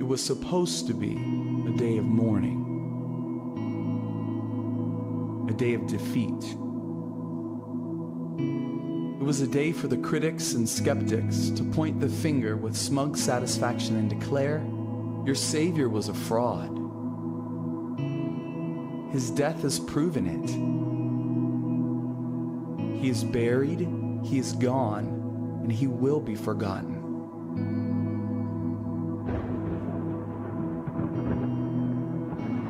It was supposed to be a day of mourning, a day of defeat. It was a day for the critics and skeptics to point the finger with smug satisfaction and declare, your Savior was a fraud. His death has proven it. He is buried, he is gone, and he will be forgotten.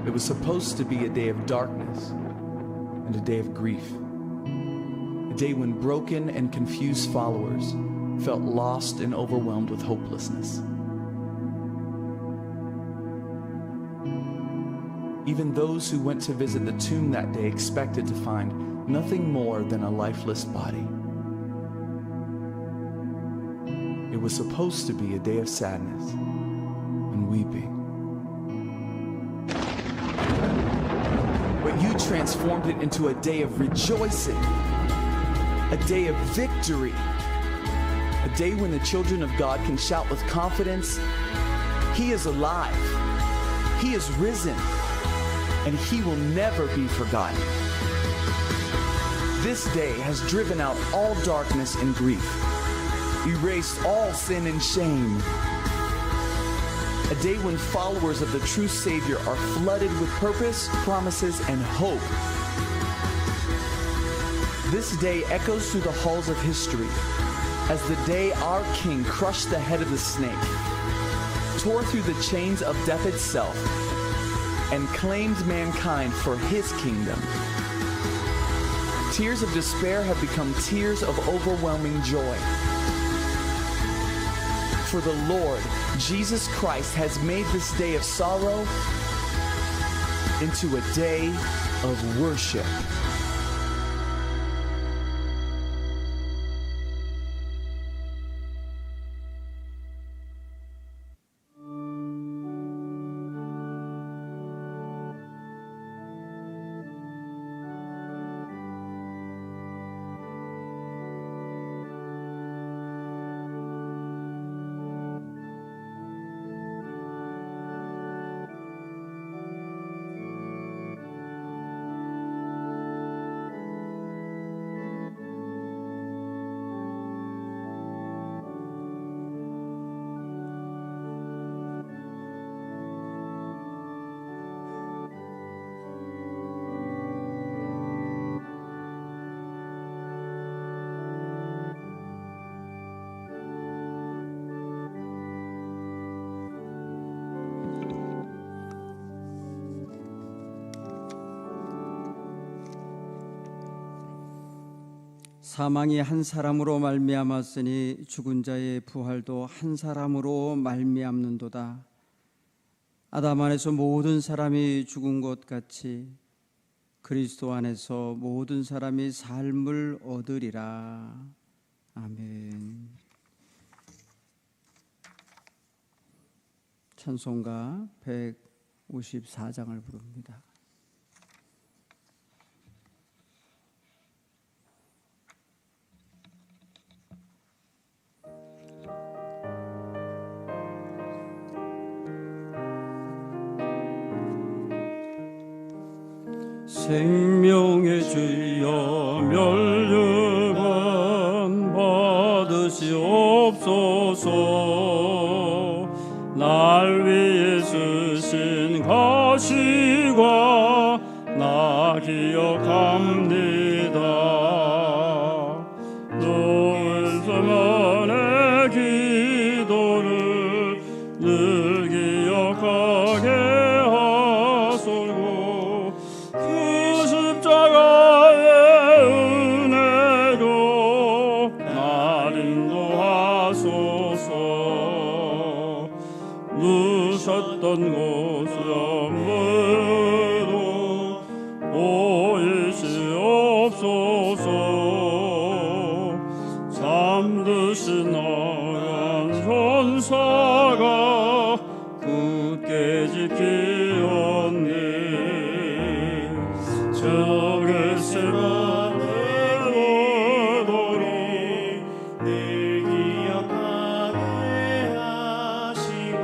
It was supposed to be a day of darkness and a day of grief. A day when broken and confused followers felt lost and overwhelmed with hopelessness. Even those who went to visit the tomb that day expected to find nothing more than a lifeless body. It was supposed to be a day of sadness and weeping. But you transformed it into a day of rejoicing, a day of victory, a day when the children of God can shout with confidence, He is alive, He is risen, and He will never be forgotten. This day has driven out all darkness and grief, erased all sin and shame. A day when followers of the true Savior are flooded with purpose, promises, and hope. This day echoes through the halls of history as the day our King crushed the head of the snake, tore through the chains of death itself, and claimed mankind for His kingdom. Tears of despair have become tears of overwhelming joy. For the Lord, Jesus Christ, has made this day of sorrow into a day of worship. 사망이 한 사람으로 말미암았으니 죽은 자의 부활도 한 사람으로 말미암는도다. 아담 안에서 모든 사람이 죽은 것 같이 그리스도 안에서 모든 사람이 삶을 얻으리라. 아멘. 찬송가 154장을 부릅니다. 생명의 주여 멸류관 받으시옵소서. 날 위해 쓰신 가시가 나 기억합니다. 노을서만의 기도를 늘 기억하게 하소서. 그 십자가의 은혜로 날 인도하소서. 누셨던 곳으로 보이시옵소서. 잠드신 나간 전사가 굳게 지키었네. 저 겟세마네 돌이 늘 기억하게 하시고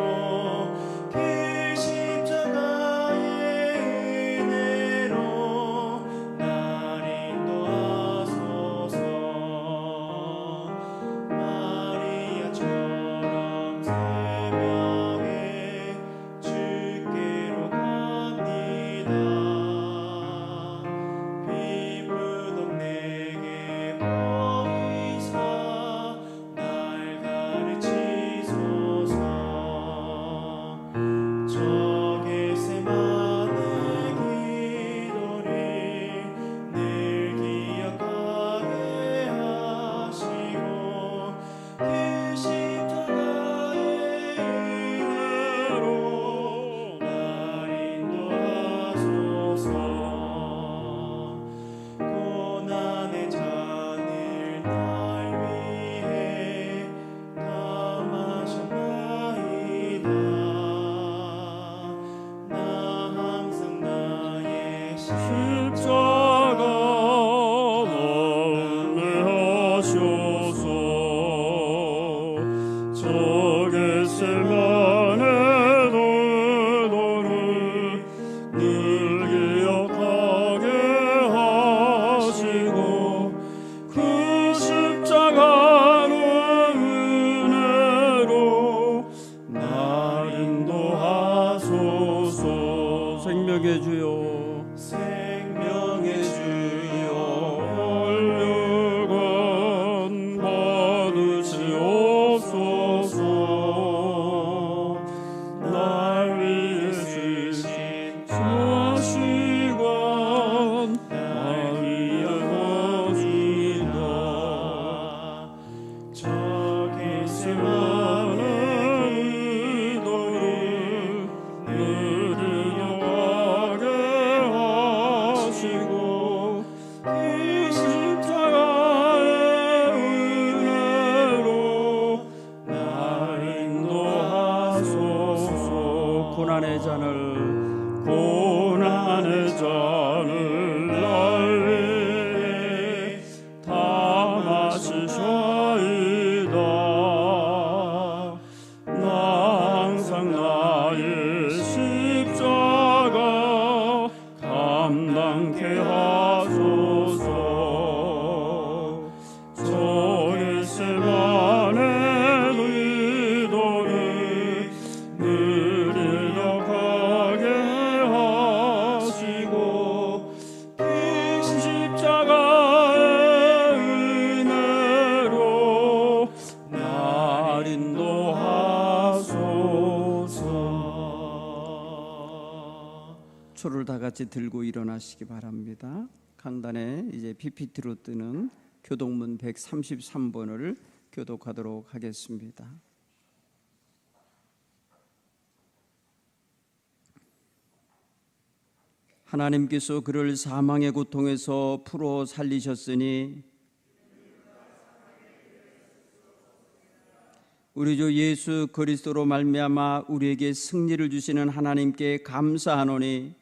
같이 들고 일어나시기 바랍니다. 강단에 이제 PPT로 뜨는 교독문 133번을 교독하도록 하겠습니다. 하나님께서 그를 사망의 고통에서 풀어 살리셨으니 우리 주 예수 그리스도로 말미암아 우리에게 승리를 주시는 하나님께 감사하노니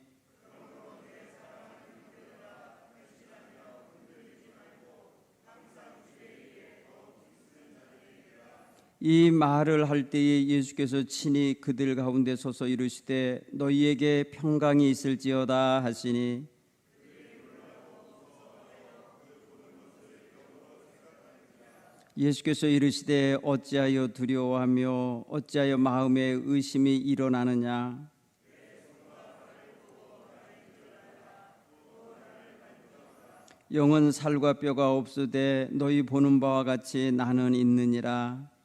이 말을 할 때에 예수께서 친히 그들 가운데 서서 이르시되 너희에게 평강이 있을지어다 하시니 예수께서 이르시되 어찌하여 두려워하며 어찌하여 마음에 의심이 일어나느냐. 영은 살과 뼈가 없으되 너희 보는 바와 같이 나는 있느니라.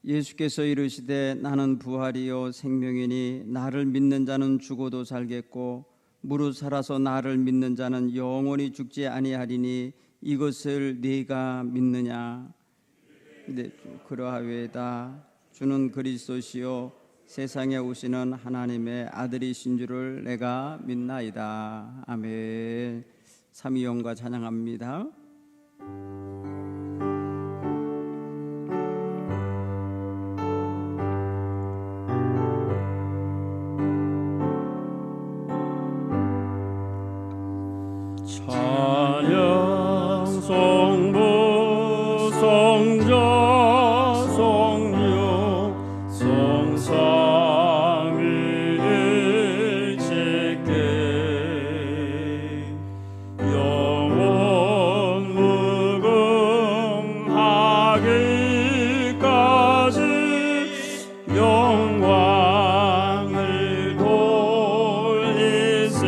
예수께서 이르시되 나는 부활이요 생명이니 나를 믿는 자는 죽어도 살겠고 무릇 살아서 나를 믿는 자는 영원히 죽지 아니하리니 이것을 네가 믿느냐. 네, 그러하외다. 주는 그리스도시요 세상에 오시는 하나님의 아들이신 줄을 내가 믿나이다. 아멘. 삼위영과 찬양합니다. 찬양 성부 성자 성령 성삼위일체께 영원 무궁하기까지 영광을 돌리세.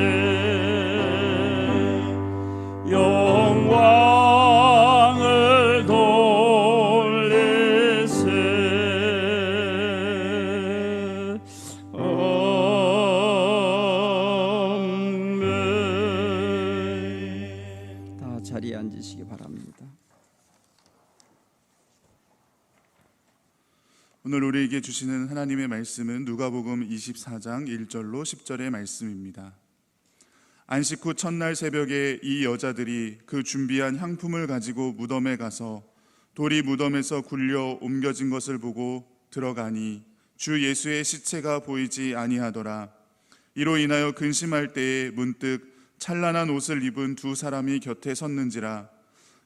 영광을 돌리세. 아멘. 다 자리에 앉으시기 바랍니다. 오늘 우리에게 주시는 하나님의 말씀은 누가복음 24장 1절로 10절의 말씀입니다. 안식 후 첫날 새벽에 이 여자들이 그 준비한 향품을 가지고 무덤에 가서 돌이 무덤에서 굴려 옮겨진 것을 보고 들어가니 주 예수의 시체가 보이지 아니하더라. 이로 인하여 근심할 때에 문득 찬란한 옷을 입은 두 사람이 곁에 섰는지라.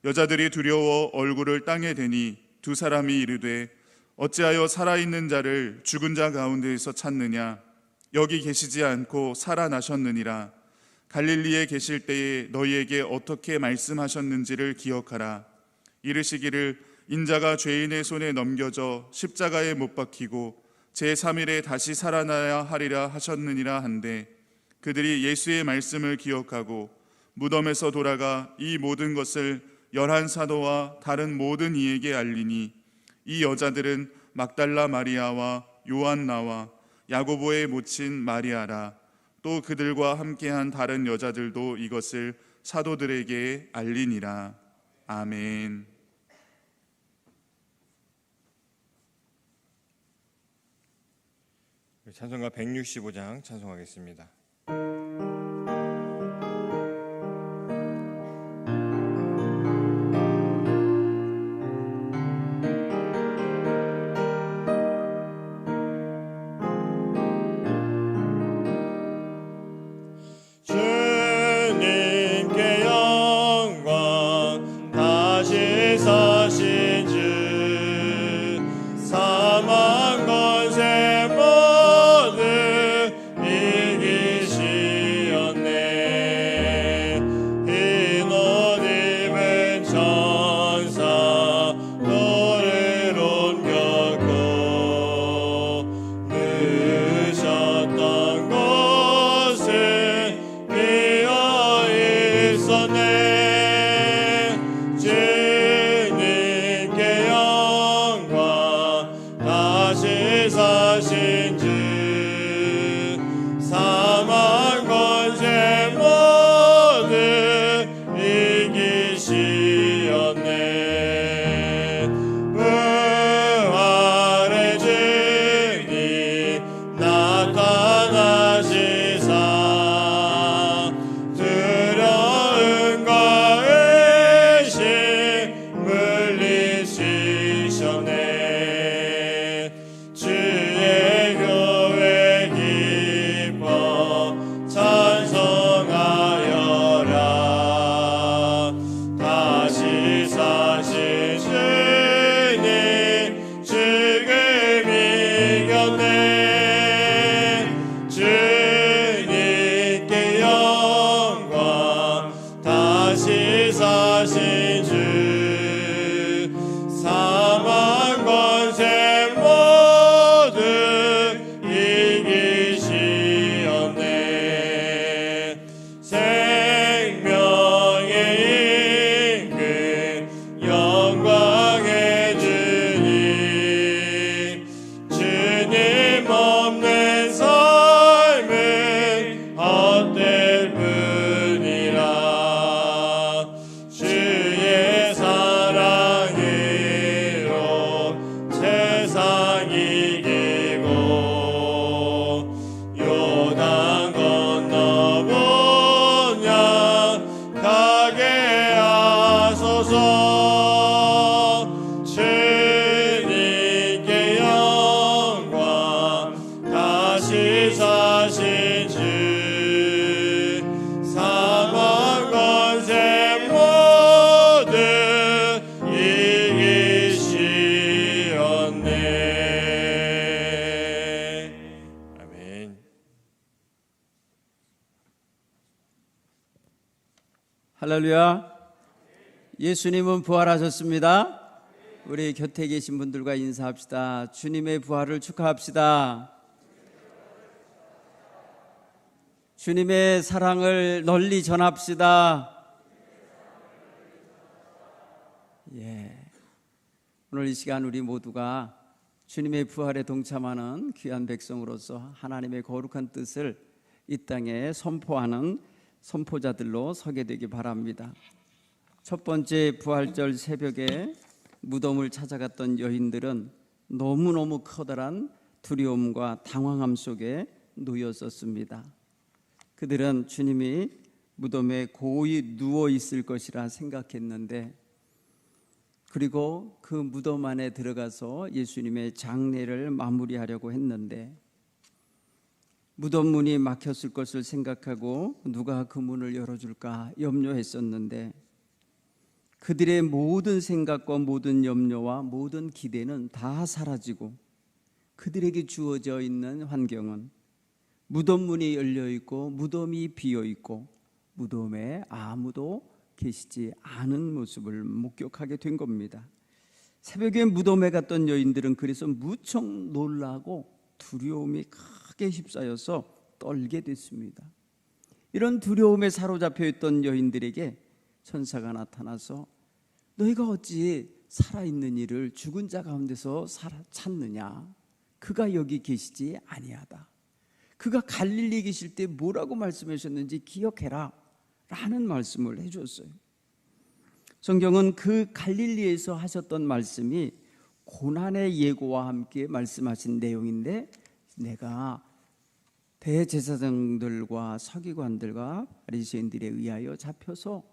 여자들이 두려워 얼굴을 땅에 대니 두 사람이 이르되 어찌하여 살아있는 자를 죽은 자 가운데에서 찾느냐. 여기 계시지 않고 살아나셨느니라. 갈릴리에 계실 때에 너희에게 어떻게 말씀하셨는지를 기억하라. 이르시기를 인자가 죄인의 손에 넘겨져 십자가에 못 박히고 제3일에 다시 살아나야 하리라 하셨느니라 한데 그들이 예수의 말씀을 기억하고 무덤에서 돌아가 이 모든 것을 11사도와 다른 모든 이에게 알리니 이 여자들은 막달라 마리아와 요한나와 야고보의 모친 마리아라. 또 그들과 함께한 다른 여자들도 이것을 사도들에게 알리니라. 아멘. 찬송가 165장 찬송하겠습니다. 주님께 영광 다시 사신 주 사망 권세 모두 이기신 나타나시사 두려움과 의심 물리치셨네. 주의 교회 기뻐 찬송하여라. 다시 사신 주님 지금 이겼네. 주님께 영광. 다시 사신 주 사망 권세 모두 이기시었네. 생명의 임금 영광의 주님. 주님 없는 삶은 헛될 뿐이라. 주의 사랑으로 세상 이기고 요단 건너보냐 가게 하소서. 주님께 영광. 다시 사신 주 사망 권세 모두 이기시었네. 아멘. 할렐루야. 예수님은 부활하셨습니다. 우리 곁에 계신 분들과 인사합시다. 주님의 부활을 축하합시다. 주님의 사랑을 널리 전합시다. 오늘 이 시간 우리 모두가 주님의 부활에 동참하는 귀한 백성으로서 하나님의 거룩한 뜻을 이 땅에 선포하는 선포자들로 서게 되기 바랍니다. 첫 번째 부활절 새벽에 무덤을 찾아갔던 여인들은 너무너무 커다란 두려움과 당황함 속에 놓였었습니다. 그들은 주님이 무덤에 고이 누워 있을 것이라 생각했는데, 그리고 그 무덤 안에 들어가서 예수님의 장례를 마무리하려고 했는데 무덤 문이 막혔을 것을 생각하고 누가 그 문을 열어줄까 염려했었는데, 그들의 모든 생각과 모든 염려와 모든 기대는 다 사라지고 그들에게 주어져 있는 환경은 무덤 문이 열려 있고 무덤이 비어 있고 무덤에 아무도 계시지 않은 모습을 목격하게 된 겁니다. 새벽에 무덤에 갔던 여인들은 그래서 무척 놀라고 두려움이 크게 휩싸여서 떨게 됐습니다. 이런 두려움에 사로잡혀 있던 여인들에게 천사가 나타나서 너희가 어찌 살아있는 이를 죽은 자 가운데서 찾느냐? 그가 여기 계시지 아니하다. 그가 갈릴리 계실 때 뭐라고 말씀하셨는지 기억해라 라는 말씀을 해주었어요. 성경은 그 갈릴리에서 하셨던 말씀이 고난의 예고와 함께 말씀하신 내용인데, 내가 대제사장들과 서기관들과 바리새인들에 의하여 잡혀서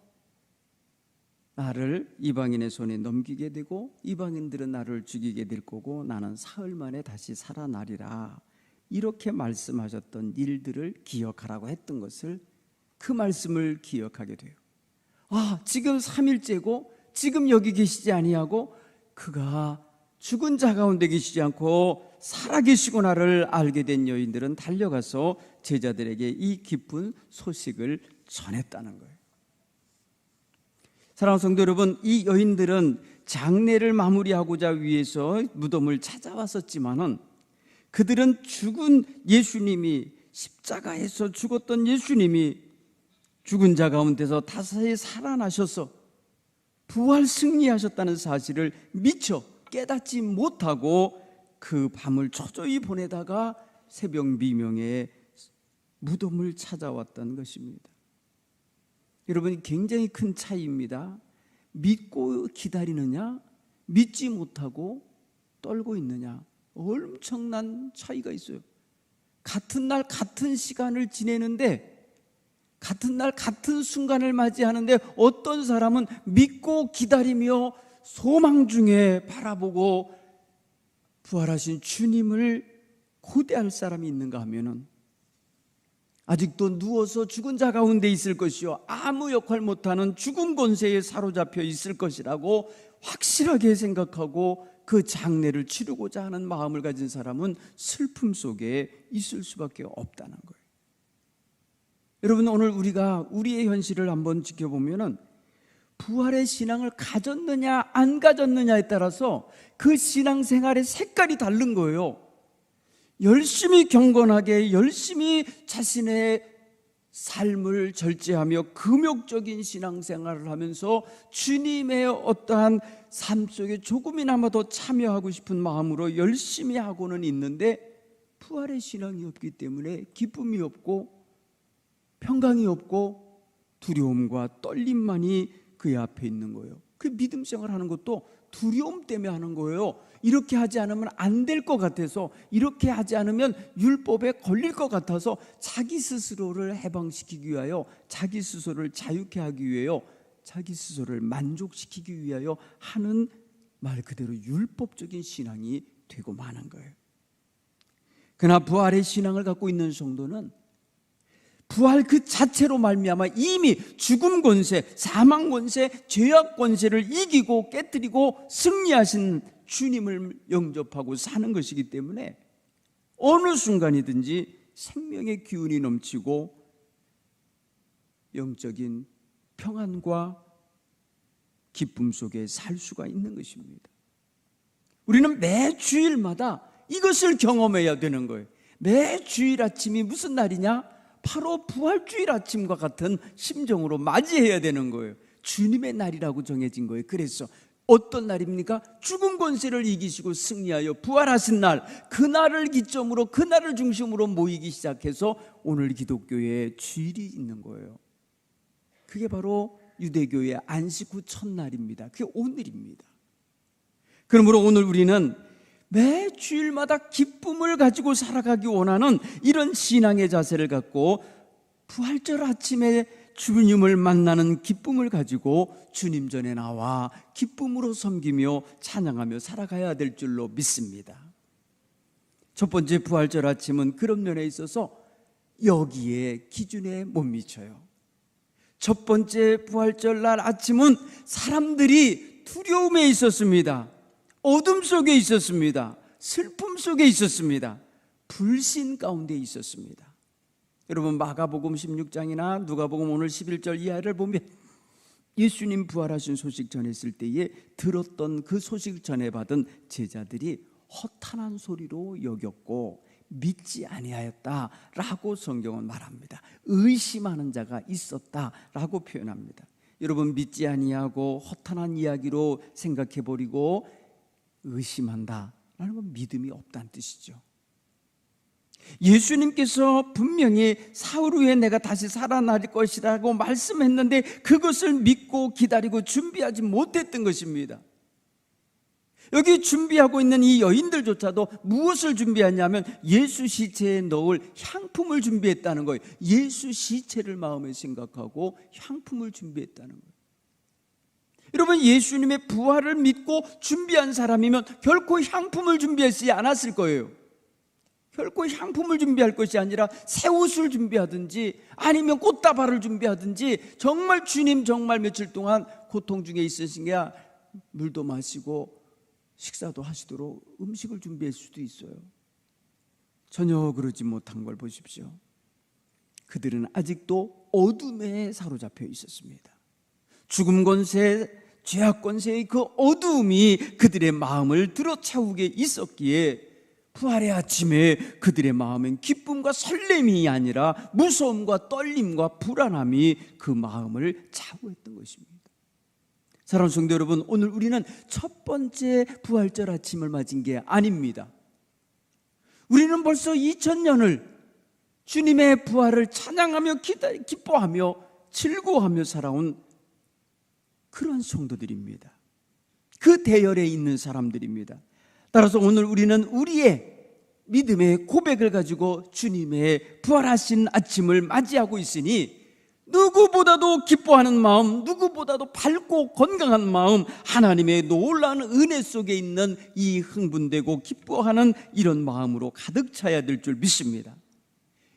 나를 이방인의 손에 넘기게 되고 이방인들은 나를 죽이게 될 거고 나는 사흘 만에 다시 살아나리라, 이렇게 말씀하셨던 일들을 기억하라고 했던 것을, 그 말씀을 기억하게 돼요. 지금 3일째고 지금 여기 계시지 아니하고 그가 죽은 자 가운데 계시지 않고 살아계시구나를 알게 된 여인들은 달려가서 제자들에게 이 기쁜 소식을 전했다는 거예요. 사랑하는 성도 여러분, 이 여인들은 장례를 마무리하고자 위해서 무덤을 찾아왔었지만은 그들은 죽은 예수님이, 십자가에서 죽었던 예수님이 죽은 자 가운데서 다시 살아나셔서 부활 승리하셨다는 사실을 미처 깨닫지 못하고 그 밤을 초조히 보내다가 새벽 미명에 무덤을 찾아왔던 것입니다. 여러분, 굉장히 큰 차이입니다. 믿고 기다리느냐, 믿지 못하고 떨고 있느냐, 엄청난 차이가 있어요. 같은 날 같은 시간을 지내는데, 같은 날 같은 순간을 맞이하는데 어떤 사람은 믿고 기다리며 소망 중에 바라보고 부활하신 주님을 고대할 사람이 있는가 하면은 아직도 누워서 죽은 자 가운데 있을 것이요, 아무 역할 못하는 죽은 권세에 사로잡혀 있을 것이라고 확실하게 생각하고 그 장례를 치르고자 하는 마음을 가진 사람은 슬픔 속에 있을 수밖에 없다는 거예요. 여러분, 오늘 우리가 우리의 현실을 한번 지켜보면은 부활의 신앙을 가졌느냐 안 가졌느냐에 따라서 그 신앙생활의 색깔이 다른 거예요. 열심히 경건하게, 열심히 자신의 삶을 절제하며 금욕적인 신앙생활을 하면서 주님의 어떠한 삶 속에 조금이나마 더 참여하고 싶은 마음으로 열심히 하고는 있는데 부활의 신앙이 없기 때문에 기쁨이 없고 평강이 없고 두려움과 떨림만이 그의 앞에 있는 거예요. 그 믿음 생활하는 것도 두려움 때문에 하는 거예요. 이렇게 하지 않으면 안 될 것 같아서, 이렇게 하지 않으면 율법에 걸릴 것 같아서 자기 스스로를 해방시키기 위하여, 자기 스스로를 자유케 하기 위하여, 자기 스스로를 만족시키기 위하여 하는 말 그대로 율법적인 신앙이 되고 마는 거예요. 그러나 부활의 신앙을 갖고 있는 성도는 부활 그 자체로 말미암아 이미 죽음 권세, 사망 권세, 죄악 권세를 이기고 깨뜨리고 승리하신 주님을 영접하고 사는 것이기 때문에 어느 순간이든지 생명의 기운이 넘치고 영적인 평안과 기쁨 속에 살 수가 있는 것입니다. 우리는 매 주일마다 이것을 경험해야 되는 거예요. 매 주일 아침이 무슨 날이냐? 바로 부활주일 아침과 같은 심정으로 맞이해야 되는 거예요. 주님의 날이라고 정해진 거예요. 그래서 어떤 날입니까? 죽은 권세를 이기시고 승리하여 부활하신 날, 그날을 기점으로, 그날을 중심으로 모이기 시작해서 오늘 기독교의 주일이 있는 거예요. 그게 바로 유대교의 안식 후 첫날입니다. 그게 오늘입니다. 그러므로 오늘 우리는 매 주일마다 기쁨을 가지고 살아가기 원하는 이런 신앙의 자세를 갖고 부활절 아침에 주님을 만나는 기쁨을 가지고 주님 전에 나와 기쁨으로 섬기며 찬양하며 살아가야 될 줄로 믿습니다. 첫 번째 부활절 아침은 그런 면에 있어서 여기에 기준에 못 미쳐요. 첫 번째 부활절 날 아침은 사람들이 두려움에 있었습니다. 어둠 속에 있었습니다. 슬픔 속에 있었습니다. 불신 가운데 있었습니다. 여러분, 마가복음 16장이나 누가복음 오늘 11절 이하를 보면 예수님 부활하신 소식 전했을 때에 들었던 그 소식 전해받은 제자들이 허탄한 소리로 여겼고 믿지 아니하였다라고 성경은 말합니다. 의심하는 자가 있었다라고 표현합니다. 여러분, 믿지 아니하고 허탄한 이야기로 생각해버리고 의심한다라는 건 믿음이 없다는 뜻이죠. 예수님께서 분명히 사흘 후에 내가 다시 살아날 것이라고 말씀했는데 그것을 믿고 기다리고 준비하지 못했던 것입니다. 여기 준비하고 있는 이 여인들조차도 무엇을 준비했냐면 예수 시체에 넣을 향품을 준비했다는 거예요. 예수 시체를 마음에 생각하고 향품을 준비했다는 거예요. 여러분, 예수님의 부활을 믿고 준비한 사람이면 결코 향품을 준비하지 않았을 거예요. 결코 향품을 준비할 것이 아니라 새 옷을 준비하든지 아니면 꽃다발을 준비하든지 정말 주님 정말 며칠 동안 고통 중에 있으시냐 물도 마시고 식사도 하시도록 음식을 준비할 수도 있어요. 전혀 그러지 못한 걸 보십시오. 그들은 아직도 어둠에 사로잡혀 있었습니다. 죽음 권세, 죄악 권세의 그 어두움이 그들의 마음을 들어차우게 있었기에 부활의 아침에 그들의 마음엔 기쁨과 설렘이 아니라 무서움과 떨림과 불안함이 그 마음을 좌우했던 것입니다. 사랑하는 성도 여러분, 오늘 우리는 첫 번째 부활절 아침을 맞은 게 아닙니다. 우리는 벌써 2000년을 주님의 부활을 찬양하며 기뻐하며 즐거워하며 살아온 그런 성도들입니다. 그 대열에 있는 사람들입니다. 따라서 오늘 우리는 우리의 믿음의 고백을 가지고 주님의 부활하신 아침을 맞이하고 있으니 누구보다도 기뻐하는 마음, 누구보다도 밝고 건강한 마음, 하나님의 놀라운 은혜 속에 있는 이 흥분되고 기뻐하는 이런 마음으로 가득 차야 될 줄 믿습니다.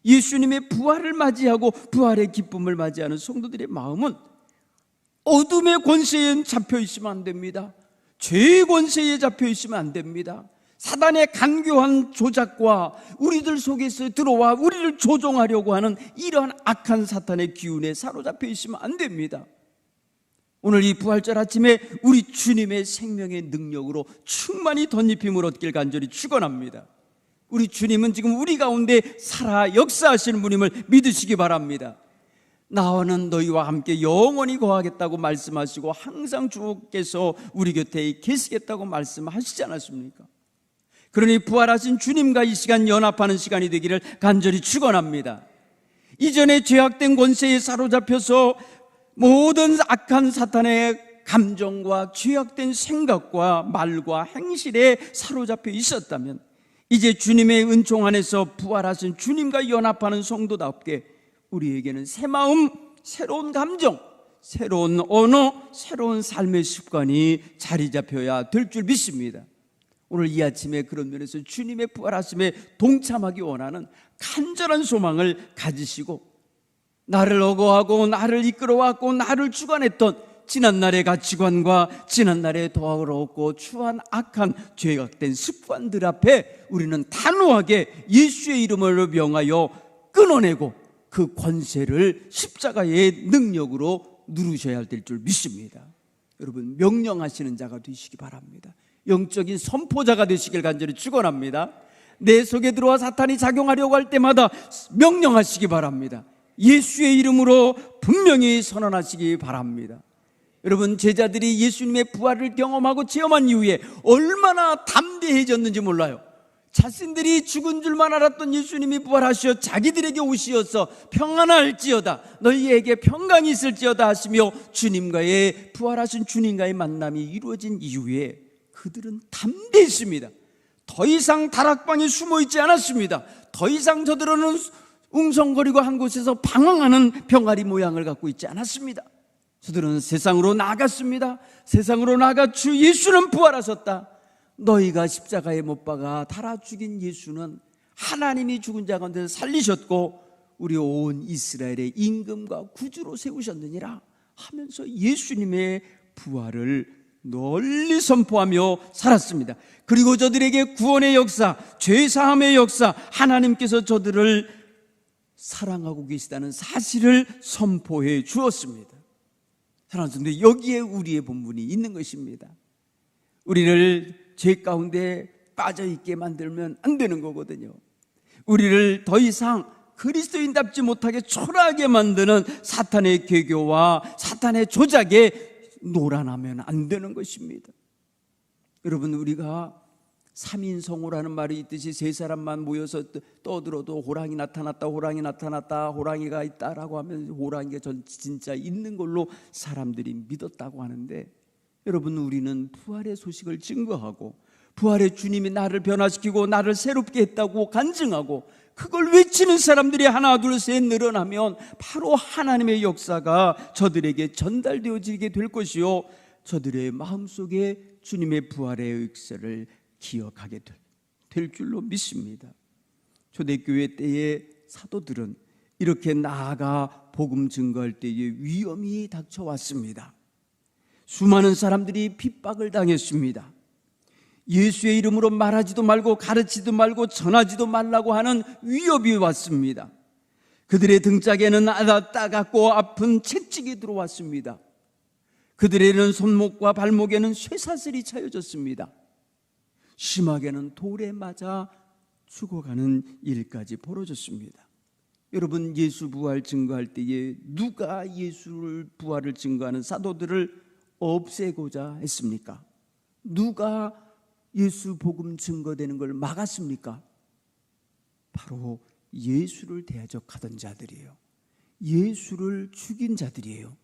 예수님의 부활을 맞이하고 부활의 기쁨을 맞이하는 성도들의 마음은 어둠의 권세에 잡혀 있으면 안 됩니다. 죄의 권세에 잡혀 있으면 안 됩니다. 사단의 간교한 조작과 우리들 속에서 들어와 우리를 조종하려고 하는 이러한 악한 사탄의 기운에 사로잡혀 있으면 안 됩니다. 오늘 이 부활절 아침에 우리 주님의 생명의 능력으로 충만히 덧입힘을 얻길 간절히 축원합니다. 우리 주님은 지금 우리 가운데 살아 역사하시는 분임을 믿으시기 바랍니다. 나와는 너희와 함께 영원히 거하겠다고 말씀하시고 항상 주께서 우리 곁에 계시겠다고 말씀하시지 않았습니까? 그러니 부활하신 주님과 이 시간 연합하는 시간이 되기를 간절히 축원합니다. 이전에 죄악된 권세에 사로잡혀서 모든 악한 사탄의 감정과 죄악된 생각과 말과 행실에 사로잡혀 있었다면 이제 주님의 은총 안에서 부활하신 주님과 연합하는 성도답게 우리에게는 새 마음, 새로운 감정, 새로운 언어, 새로운 삶의 습관이 자리 잡혀야 될 줄 믿습니다. 오늘 이 아침에 그런 면에서 주님의 부활하심에 동참하기 원하는 간절한 소망을 가지시고 나를 억어하고 나를 이끌어왔고 나를 주관했던 지난날의 가치관과 지난날의 더럽고 추한 악한 죄악된 습관들 앞에 우리는 단호하게 예수의 이름으로 명하여 끊어내고 그 권세를 십자가의 능력으로 누르셔야 될 줄 믿습니다. 여러분, 명령하시는 자가 되시기 바랍니다. 영적인 선포자가 되시길 간절히 축원합니다. 내 속에 들어와 사탄이 작용하려고 할 때마다 명령하시기 바랍니다. 예수의 이름으로 분명히 선언하시기 바랍니다. 여러분, 제자들이 예수님의 부활을 경험하고 체험한 이후에 얼마나 담대해졌는지 몰라요. 자신들이 죽은 줄만 알았던 예수님이 부활하시어 자기들에게 오시어서 평안할지어다, 너희에게 평강이 있을지어다 하시며 주님과의 부활하신 주님과의 만남이 이루어진 이후에 그들은 담대했습니다. 더 이상 다락방에 숨어 있지 않았습니다. 더 이상 저들은 웅성거리고 한 곳에서 방황하는 병아리 모양을 갖고 있지 않았습니다. 저들은 세상으로 나갔습니다. 세상으로 나가 주 예수는 부활하셨다. 너희가 십자가에 못 박아 달아 죽인 예수는 하나님이 죽은 자 가운데서 살리셨고 우리 온 이스라엘의 임금과 구주로 세우셨느니라 하면서 예수님의 부활을 널리 선포하며 살았습니다. 그리고 저들에게 구원의 역사, 죄사함의 역사, 하나님께서 저들을 사랑하고 계시다는 사실을 선포해 주었습니다. 사랑하는 성도, 여기에 우리의 본분이 있는 것입니다. 우리를 죄 가운데 빠져있게 만들면 안 되는 거거든요. 우리를 더 이상 그리스도인답지 못하게 초라하게 만드는 사탄의 계교와 사탄의 조작에 노란하면 안 되는 것입니다. 여러분, 우리가 삼인성호라는 말이 있듯이 세 사람만 모여서 떠들어도 호랑이 나타났다, 호랑이 나타났다, 호랑이가 있다라고 하면 호랑이가 진짜 있는 걸로 사람들이 믿었다고 하는데, 여러분, 우리는 부활의 소식을 증거하고 부활의 주님이 나를 변화시키고 나를 새롭게 했다고 간증하고 그걸 외치는 사람들이 하나 둘 셋 늘어나면 바로 하나님의 역사가 저들에게 전달되어지게 될 것이요, 저들의 마음속에 주님의 부활의 역사를 기억하게 될 줄로 믿습니다. 초대교회 때의 사도들은 이렇게 나아가 복음 증거할 때에 위험이 닥쳐왔습니다. 수많은 사람들이 핍박을 당했습니다. 예수의 이름으로 말하지도 말고 가르치지도 말고 전하지도 말라고 하는 위협이 왔습니다. 그들의 등짝에는 따갑고 아픈 채찍이 들어왔습니다. 그들의 손목과 발목에는 쇠사슬이 차여졌습니다. 심하게는 돌에 맞아 죽어가는 일까지 벌어졌습니다. 여러분, 예수 부활 증거할 때에 누가 예수를 부활을 증거하는 사도들을 없애고자 했습니까? 누가 예수 복음 증거되는 걸 막았습니까? 바로 예수를 대적하던 자들이에요. 예수를 죽인 자들이에요.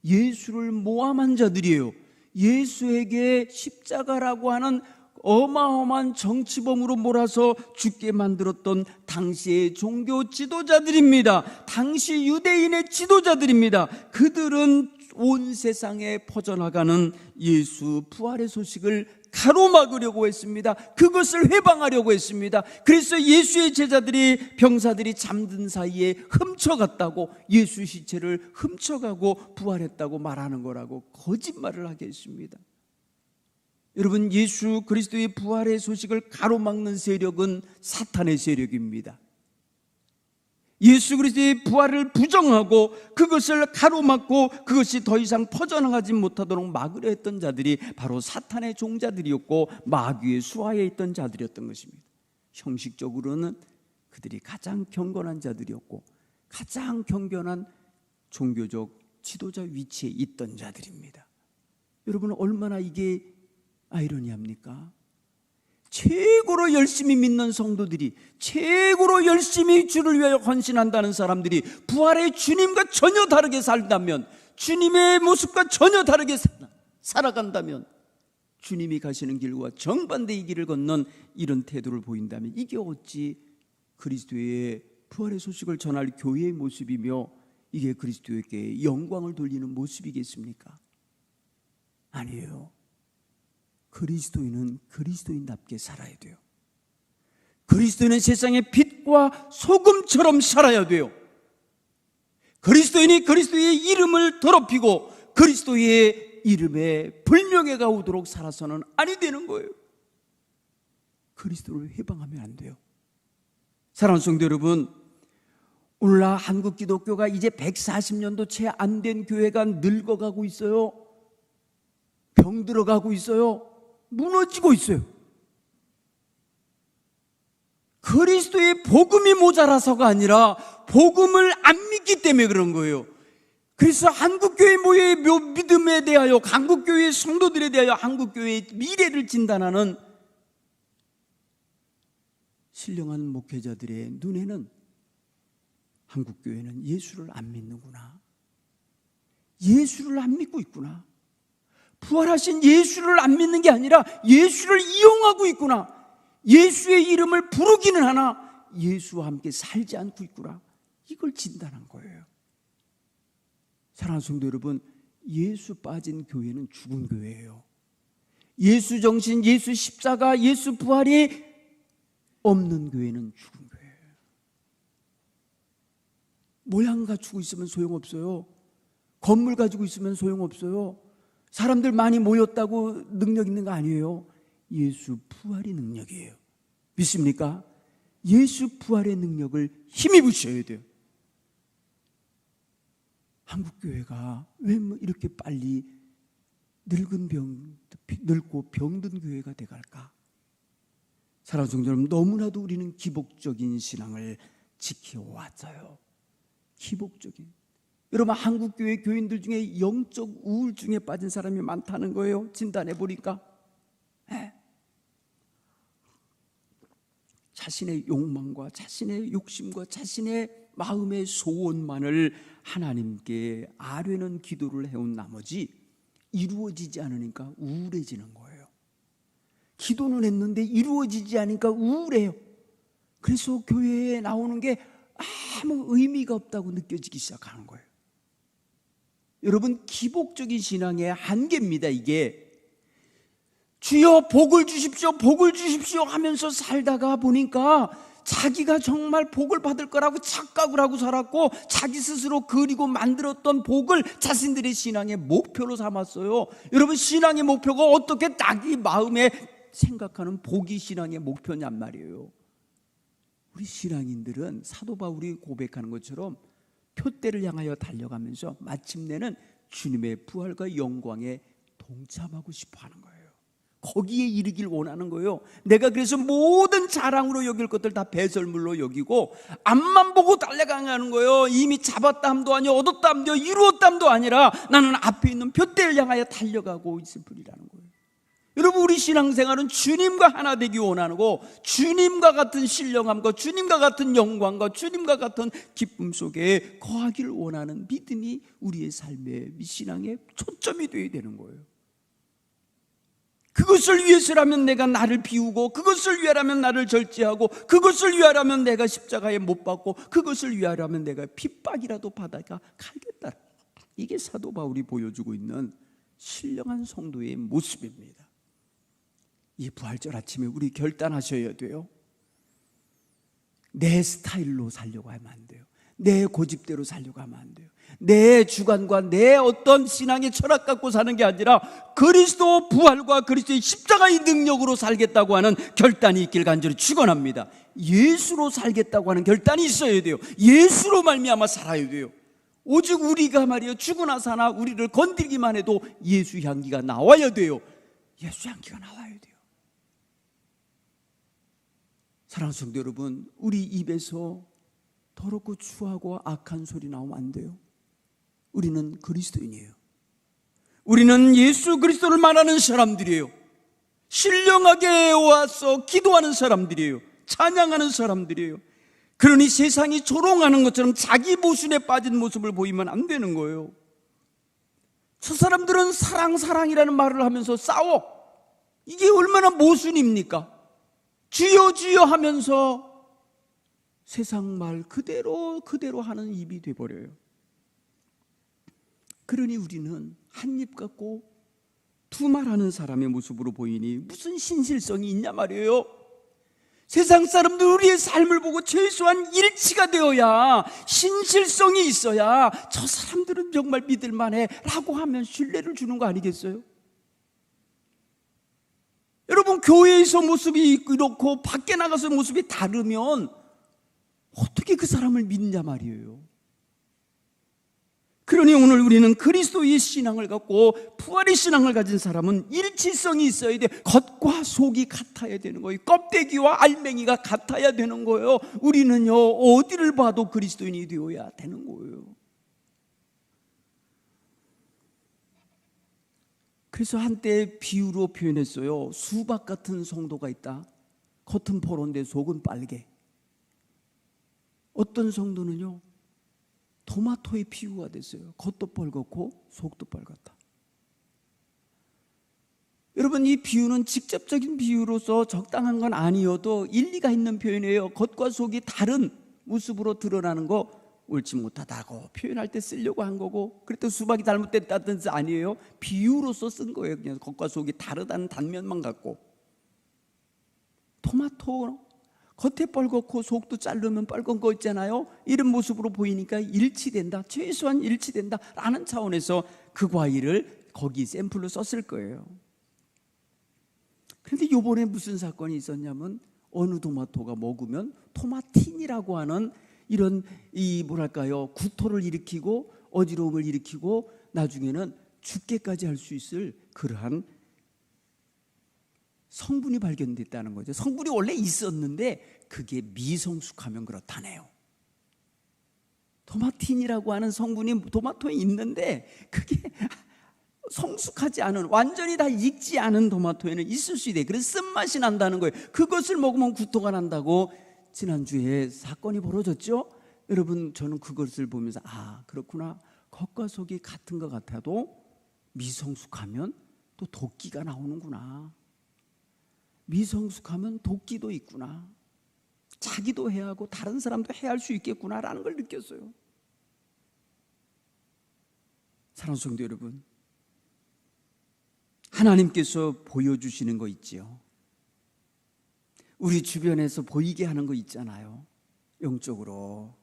예수를 모함한 자들이에요. 예수에게 십자가라고 하는 어마어마한 정치범으로 몰아서 죽게 만들었던 당시의 종교 지도자들입니다. 당시 유대인의 지도자들입니다. 그들은 온 세상에 퍼져나가는 예수 부활의 소식을 가로막으려고 했습니다. 그것을 회방하려고 했습니다. 그래서 예수의 제자들이, 병사들이 잠든 사이에 훔쳐갔다고, 예수 시체를 훔쳐가고 부활했다고 말하는 거라고 거짓말을 하게 했습니다. 여러분, 예수 그리스도의 부활의 소식을 가로막는 세력은 사탄의 세력입니다. 예수 그리스도의 부활을 부정하고 그것을 가로막고 그것이 더 이상 퍼져나가지 못하도록 막으려 했던 자들이 바로 사탄의 종자들이었고 마귀의 수하에 있던 자들이었던 것입니다. 형식적으로는 그들이 가장 경건한 자들이었고 가장 경건한 종교적 지도자 위치에 있던 자들입니다. 여러분, 얼마나 이게 아이러니합니까? 최고로 열심히 믿는 성도들이, 최고로 열심히 주를 위하여 헌신한다는 사람들이 부활의 주님과 전혀 다르게 살다면, 주님의 모습과 전혀 다르게 살아간다면, 주님이 가시는 길과 정반대의 길을 걷는 이런 태도를 보인다면 이게 어찌 그리스도의 부활의 소식을 전할 교회의 모습이며 이게 그리스도에게 영광을 돌리는 모습이겠습니까? 아니에요. 그리스도인은 그리스도인답게 살아야 돼요. 그리스도인은 세상의 빛과 소금처럼 살아야 돼요. 그리스도인이 그리스도의 이름을 더럽히고 그리스도의 이름에 불명예가 오도록 살아서는 아니 되는 거예요. 그리스도를 회방하면 안 돼요. 사랑하는 성도 여러분, 오늘날 한국 기독교가 이제 140년도 채 안 된 교회가 늙어가고 있어요. 병들어가고 있어요. 무너지고 있어요. 그리스도의 복음이 모자라서가 아니라 복음을 안 믿기 때문에 그런 거예요. 그래서 한국교회 믿음에 대하여, 한국교회 성도들에 대하여 한국교회의 미래를 진단하는 신령한 목회자들의 눈에는 한국교회는 예수를 안 믿는구나, 예수를 안 믿고 있구나, 부활하신 예수를 안 믿는 게 아니라 예수를 이용하고 있구나, 예수의 이름을 부르기는 하나 예수와 함께 살지 않고 있구나, 이걸 진단한 거예요. 사랑하는 성도 여러분, 예수 빠진 교회는 죽은 교회예요. 예수 정신, 예수 십자가, 예수 부활이 없는 교회는 죽은 교회예요. 모양 갖추고 있으면 소용없어요. 건물 가지고 있으면 소용없어요. 사람들 많이 모였다고 능력 있는 거 아니에요. 예수 부활의 능력이에요. 믿습니까? 예수 부활의 능력을 힘입으셔야 돼요. 한국교회가 왜 이렇게 빨리 늙고 병든 교회가 돼갈까? 사랑하는 성도 여러분, 너무나도 우리는 기복적인 신앙을 지켜왔어요. 기복적인. 여러분, 한국교회 교인들 중에 영적 우울증에 빠진 사람이 많다는 거예요. 진단해 보니까. 자신의 욕망과 자신의 욕심과 자신의 마음의 소원만을 하나님께 아뢰는 기도를 해온 나머지 이루어지지 않으니까 우울해지는 거예요. 기도는 했는데 이루어지지 않으니까 우울해요. 그래서 교회에 나오는 게 아무 의미가 없다고 느껴지기 시작하는 거예요. 여러분, 기복적인 신앙의 한계입니다. 이게 주여 복을 주십시오, 복을 주십시오 하면서 살다가 보니까 자기가 정말 복을 받을 거라고 착각을 하고 살았고, 자기 스스로 그리고 만들었던 복을 자신들의 신앙의 목표로 삼았어요. 여러분, 신앙의 목표가 어떻게 자기 마음에 생각하는 복이 신앙의 목표냔 말이에요. 우리 신앙인들은 사도 바울이 고백하는 것처럼 표대를 향하여 달려가면서 마침내는 주님의 부활과 영광에 동참하고 싶어 하는 거예요. 거기에 이르길 원하는 거예요. 내가 그래서 모든 자랑으로 여길 것들 다 배설물로 여기고 앞만 보고 달려가는 거예요. 이미 잡았다 함도 아니요, 얻었다 함도 이루었다 함도 아니라 나는 앞에 있는 표대를 향하여 달려가고 있을 뿐이라는 거예요. 여러분, 우리 신앙생활은 주님과 하나 되기 원하고 주님과 같은 신령함과 주님과 같은 영광과 주님과 같은 기쁨 속에 거하기를 원하는 믿음이 우리의 삶의 신앙의 초점이 되어야 되는 거예요. 그것을 위해서라면 내가 나를 비우고, 그것을 위하라면 나를 절제하고, 그것을 위하라면 내가 십자가에 못 박고, 그것을 위하라면 내가 핍박이라도 받아가 가겠다. 이게 사도 바울이 보여주고 있는 신령한 성도의 모습입니다. 이 부활절 아침에 우리 결단하셔야 돼요. 내 스타일로 살려고 하면 안 돼요. 내 고집대로 살려고 하면 안 돼요. 내 주관과 내 어떤 신앙의 철학 갖고 사는 게 아니라 그리스도 부활과 그리스도의 십자가의 능력으로 살겠다고 하는 결단이 있길 간절히 축원합니다. 예수로 살겠다고 하는 결단이 있어야 돼요. 예수로 말미암아 살아야 돼요. 오직 우리가 말이에요, 죽으나 사나 우리를 건드리기만 해도 예수 향기가 나와야 돼요. 예수 향기가 나와야 돼요. 사랑하는 성도 여러분, 우리 입에서 더럽고 추하고 악한 소리 나오면 안 돼요. 우리는 그리스도인이에요. 우리는 예수 그리스도를 말하는 사람들이에요. 신령하게 와서 기도하는 사람들이에요. 찬양하는 사람들이에요. 그러니 세상이 조롱하는 것처럼 자기 모순에 빠진 모습을 보이면 안 되는 거예요. 저 사람들은 사랑이라는 말을 하면서 싸워. 이게 얼마나 모순입니까? 주여 주여 하면서 세상 말 그대로 하는 입이 돼버려요. 그러니 우리는 한 입 갖고 두 말하는 사람의 모습으로 보이니 무슨 신실성이 있냐 말이에요. 세상 사람들 우리의 삶을 보고 최소한 일치가 되어야, 신실성이 있어야 저 사람들은 정말 믿을만해 라고 하면 신뢰를 주는 거 아니겠어요? 여러분, 교회에서 모습이 이렇고 밖에 나가서 모습이 다르면 어떻게 그 사람을 믿냐 말이에요. 그러니 오늘 우리는 그리스도의 신앙을 갖고 부활의 신앙을 가진 사람은 일치성이 있어야 돼. 겉과 속이 같아야 되는 거예요. 껍데기와 알맹이가 같아야 되는 거예요. 우리는요, 어디를 봐도 그리스도인이 되어야 되는 거예요. 그래서 한때 비유로 표현했어요. 수박 같은 성도가 있다. 겉은 포로인데 속은 빨개. 어떤 성도는요, 토마토의 비유가 됐어요. 겉도 빨갛고 속도 빨갛다. 여러분, 이 비유는 직접적인 비유로서 적당한 건 아니어도 일리가 있는 표현이에요. 겉과 속이 다른 모습으로 드러나는 거 옳지 못하다고 표현할 때 쓰려고 한 거고, 그랬더니 수박이 잘못됐다는 뜻 아니에요. 비유로서 쓴 거예요. 그냥 겉과 속이 다르다는 단면만 갖고. 토마토 겉에 빨갛고 속도 자르면 빨간 거 있잖아요. 이런 모습으로 보이니까 일치된다, 최소한 일치된다 라는 차원에서 그 과일을 거기 샘플로 썼을 거예요. 그런데 요번에 무슨 사건이 있었냐면, 어느 토마토가 먹으면 토마틴이라고 하는 이런 구토를 일으키고 어지러움을 일으키고 나중에는 죽게까지 할 수 있을 그러한 성분이 발견됐다는 거죠. 성분이 원래 있었는데 그게 미성숙하면 그렇다네요. 토마틴이라고 하는 성분이 토마토에 있는데 그게 성숙하지 않은, 완전히 다 익지 않은 토마토에는 있을 수 있대. 그래서 쓴맛이 난다는 거예요. 그것을 먹으면 구토가 난다고 지난주에 사건이 벌어졌죠. 여러분, 저는 그것을 보면서 그렇구나. 겉과 속이 같은 것 같아도 미성숙하면 또 도끼가 나오는구나. 미성숙하면 도끼도 있구나. 자기도 해야 하고 다른 사람도 해야 할 수 있겠구나라는 걸 느꼈어요. 사랑하는 성도 여러분, 하나님께서 보여주시는 거 있지요. 우리 주변에서 보이게 하는 거 있잖아요. 영적으로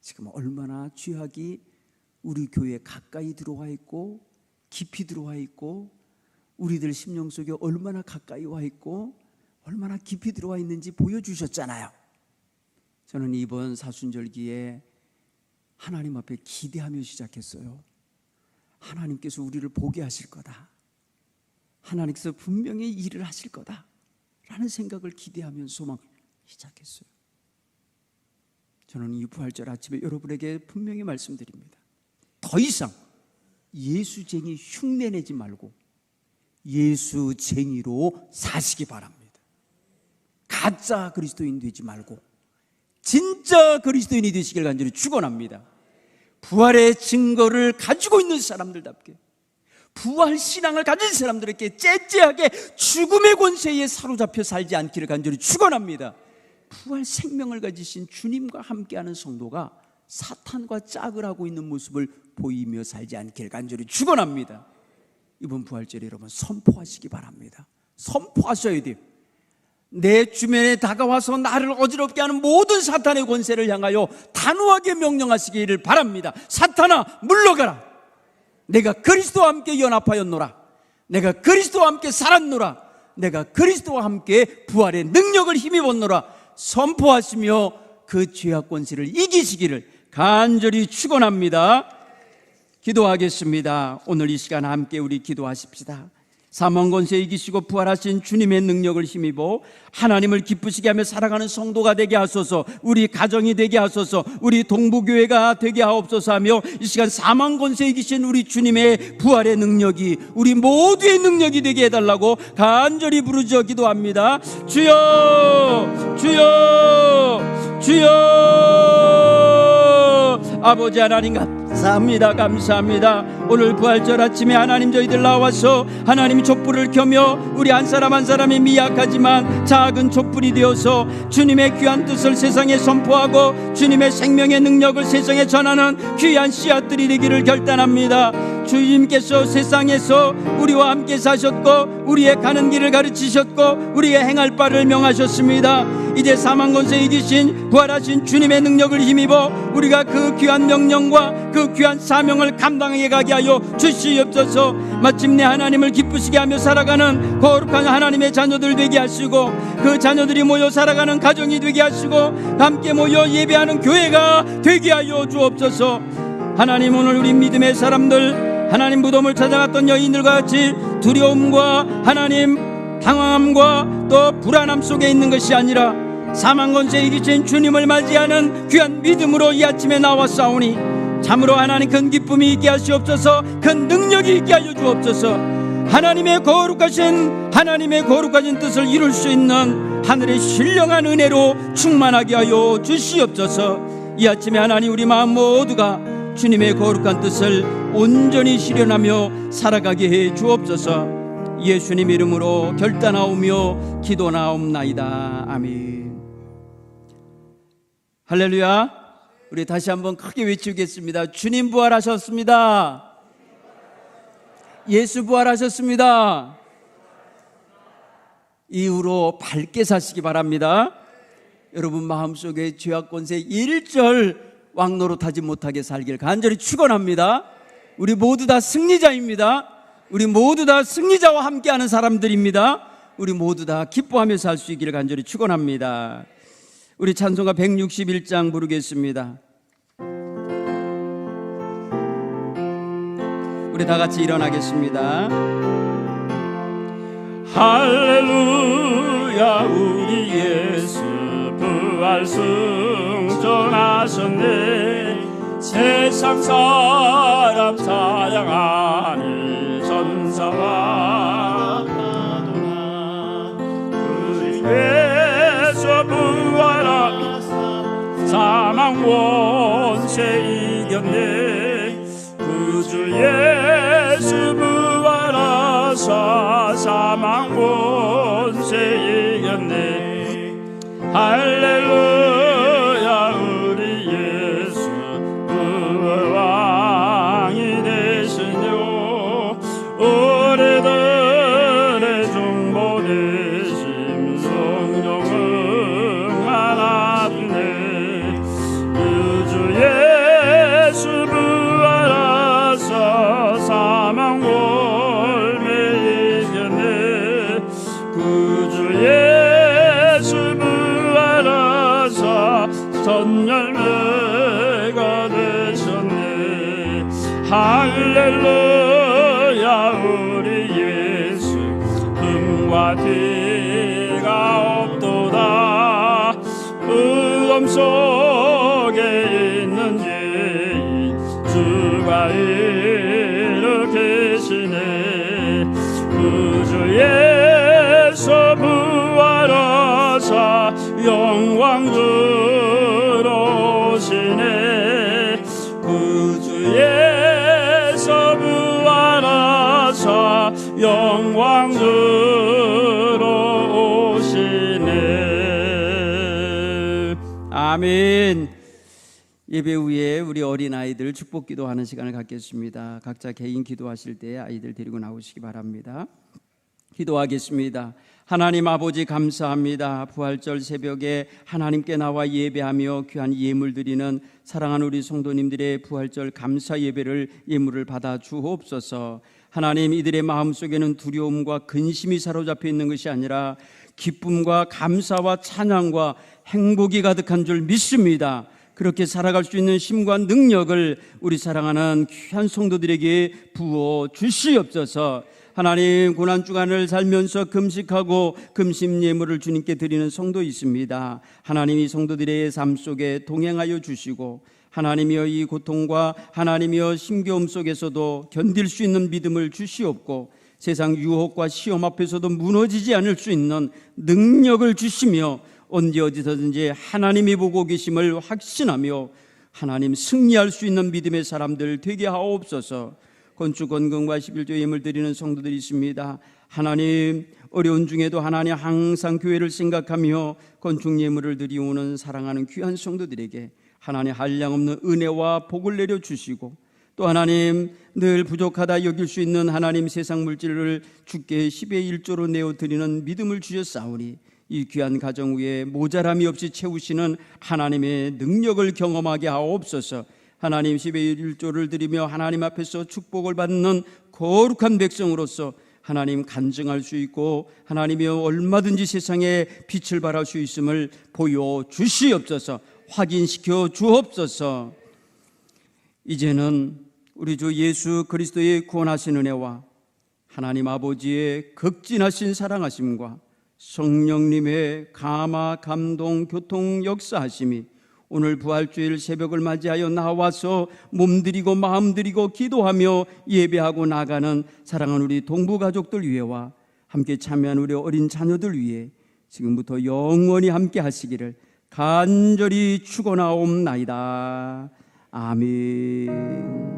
지금 얼마나 죄악이 우리 교회에 가까이 들어와 있고 깊이 들어와 있고, 우리들 심령 속에 얼마나 가까이 와 있고 얼마나 깊이 들어와 있는지 보여주셨잖아요. 저는 이번 사순절기에 하나님 앞에 기대하며 시작했어요. 하나님께서 우리를 보게 하실 거다. 하나님께서 분명히 일을 하실 거다 라는 생각을 기대하면서 소망을 시작했어요. 저는 이 부활절 아침에 여러분에게 분명히 말씀드립니다. 더 이상 예수쟁이 흉내내지 말고 예수쟁이로 사시기 바랍니다. 가짜 그리스도인 되지 말고 진짜 그리스도인이 되시길 간절히 축원합니다. 부활의 증거를 가지고 있는 사람들답게, 부활 신앙을 가진 사람들에게 째째하게 죽음의 권세에 사로잡혀 살지 않기를 간절히 축원합니다. 부활 생명을 가지신 주님과 함께하는 성도가 사탄과 짝을 하고 있는 모습을 보이며 살지 않기를 간절히 축원합니다. 이번 부활절에 여러분 선포하시기 바랍니다. 선포하셔야 돼요. 내 주변에 다가와서 나를 어지럽게 하는 모든 사탄의 권세를 향하여 단호하게 명령하시기를 바랍니다. 사탄아 물러가라. 내가 그리스도와 함께 연합하였노라. 내가 그리스도와 함께 살았노라. 내가 그리스도와 함께 부활의 능력을 힘입었노라. 선포하시며 그 죄악 권세를 이기시기를 간절히 축원합니다. 기도하겠습니다. 오늘 이 시간 함께 우리 기도하십시다. 사망 권세 이기시고 부활하신 주님의 능력을 힘입어 하나님을 기쁘시게 하며 살아가는 성도가 되게 하소서. 우리 가정이 되게 하소서. 우리 동부교회가 되게 하옵소서 하며 이 시간 사망 권세 이기신 우리 주님의 부활의 능력이 우리 모두의 능력이 되게 해달라고 간절히 부르짖어 기도합니다. 주여 주여 주여. 아버지 하나님 감사합니다. 오늘 부활절 아침에 하나님 저희들 나와서 하나님 촛불을 켜며 우리 한 사람 한 사람이 미약하지만 작은 촛불이 되어서 주님의 귀한 뜻을 세상에 선포하고 주님의 생명의 능력을 세상에 전하는 귀한 씨앗들이 되기를 결단합니다. 주님께서 세상에서 우리와 함께 사셨고 우리의 가는 길을 가르치셨고 우리의 행할 바를 명하셨습니다. 이제 사망 권세 이기신 부활하신 주님의 능력을 힘입어 우리가 그 귀한 명령과 그 귀한 사명을 감당하게 가게 하여 주시옵소서. 마침내 하나님을 기쁘시게 하며 살아가는 거룩한 하나님의 자녀들 되게 하시고 그 자녀들이 모여 살아가는 가정이 되게 하시고 함께 모여 예배하는 교회가 되게 하여 주옵소서. 하나님 오늘 우리 믿음의 사람들 하나님 무덤을 찾아갔던 여인들과 같이 두려움과 하나님 당황함과 또 불안함 속에 있는 것이 아니라 사망 권세 이기신 주님을 맞이하는 귀한 믿음으로 이 아침에 나왔사오니 참으로 하나님 큰 기쁨이 있게 하시옵소서. 큰 능력이 있게 하여 주옵소서. 하나님의 거룩하신 뜻을 이룰 수 있는 하늘의 신령한 은혜로 충만하게 하여 주시옵소서. 이 아침에 하나님 우리 마음 모두가 주님의 거룩한 뜻을 온전히 실현하며 살아가게 해 주옵소서. 예수님 이름으로 결단하오며 기도나옵나이다. 아멘. 할렐루야. 우리 다시 한번 크게 외치겠습니다. 주님 부활하셨습니다. 예수 부활하셨습니다. 이후로 밝게 사시기 바랍니다. 여러분 마음속에 죄악 권세 1절 왕노릇하지 못하게 살길 간절히 축원합니다. 우리 모두 다 승리자입니다. 우리 모두 다 승리자와 함께하는 사람들입니다. 우리 모두 다 기뻐하며 살 수 있기를 간절히 축원합니다. 우리 찬송가 161장 부르겠습니다. 우리 다 같이 일어나겠습니다. 할렐루야 우리 예수 부활 승천하셨네. 세상 사람 사랑하는 전사와 우리 예수 부활하 사망 원세 이겼네. 구주 예수 부활하사 사망 원세 이겼네. 할렐루야 우리 예수 부활 왕이 되시뇨. 우리들의 중보 되심 성령 응하나네. 구주 예수 부활하사 사망 월매 이겼네. 구주 예수 부활하사 선열매가 되셨네. 할렐루야 우리 예수 흠과 티가 없도다. 무덤 속에 있는 죄인 주가 일으키시네. 구주 예수 부활하사 영광 들어오시네. 구주 예수 부활하사 영광 들어오시네. 아멘. 예배 후에 우리 어린아이들 축복 기도하는 시간을 갖겠습니다. 각자 개인 기도하실 때 아이들 데리고 나오시기 바랍니다. 기도하겠습니다. 하나님 아버지 감사합니다. 부활절 새벽에 하나님께 나와 예배하며 귀한 예물 드리는 사랑하는 우리 성도님들의 부활절 감사 예배를 예물을 받아 주옵소서. 하나님, 이들의 마음속에는 두려움과 근심이 사로잡혀 있는 것이 아니라 기쁨과 감사와 찬양과 행복이 가득한 줄 믿습니다. 그렇게 살아갈 수 있는 힘과 능력을 우리 사랑하는 귀한 성도들에게 부어 주시옵소서. 하나님, 고난주간을 살면서 금식하고 금심 예물을 주님께 드리는 성도 있습니다. 하나님, 이 성도들의 삶 속에 동행하여 주시고 하나님이여 이 고통과 하나님이여 힘겨움 속에서도 견딜 수 있는 믿음을 주시옵고 세상 유혹과 시험 앞에서도 무너지지 않을 수 있는 능력을 주시며 언제 어디서든지 하나님이 보고 계심을 확신하며 하나님 승리할 수 있는 믿음의 사람들 되게 하옵소서. 건축 건금과 11조 예물 드리는 성도들이 있습니다. 하나님, 어려운 중에도 하나님 항상 교회를 생각하며 건축 예물을 드리오는 사랑하는 귀한 성도들에게 하나님 한량없는 은혜와 복을 내려주시고 또 하나님 늘 부족하다 여길 수 있는 하나님 세상 물질을 주께 10의 1조로 내어드리는 믿음을 주셨사오니 이 귀한 가정 위에 모자람이 없이 채우시는 하나님의 능력을 경험하게 하옵소서. 하나님 10의 1조를 드리며 하나님 앞에서 축복을 받는 거룩한 백성으로서 하나님 간증할 수 있고 하나님이여 얼마든지 세상에 빛을 발할 수 있음을 보여주시옵소서. 확인시켜 주옵소서. 이제는 우리 주 예수 그리스도의 구원하신 은혜와 하나님 아버지의 극진하신 사랑하심과 성령님의 감화 감동 교통 역사하심이 오늘 부활주일 새벽을 맞이하여 나와서 몸드리고 마음드리고 기도하며 예배하고 나가는 사랑하는 우리 동부가족들 위해와 함께 참여한 우리 어린 자녀들 위해 지금부터 영원히 함께 하시기를 간절히 축원하옵나이다. 아멘.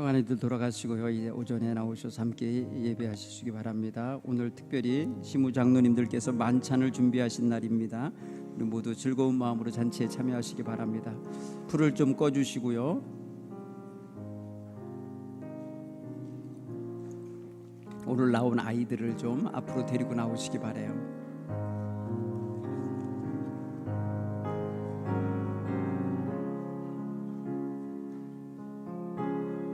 평안히들 돌아가시고요. 이제 오전에 나오셔서 함께 예배하시기 바랍니다. 오늘 특별히 시무장로님들께서 만찬을 준비하신 날입니다. 우리 모두 즐거운 마음으로 잔치에 참여하시기 바랍니다. 불을 좀 꺼주시고요. 오늘 나온 아이들을 좀 앞으로 데리고 나오시기 바라요.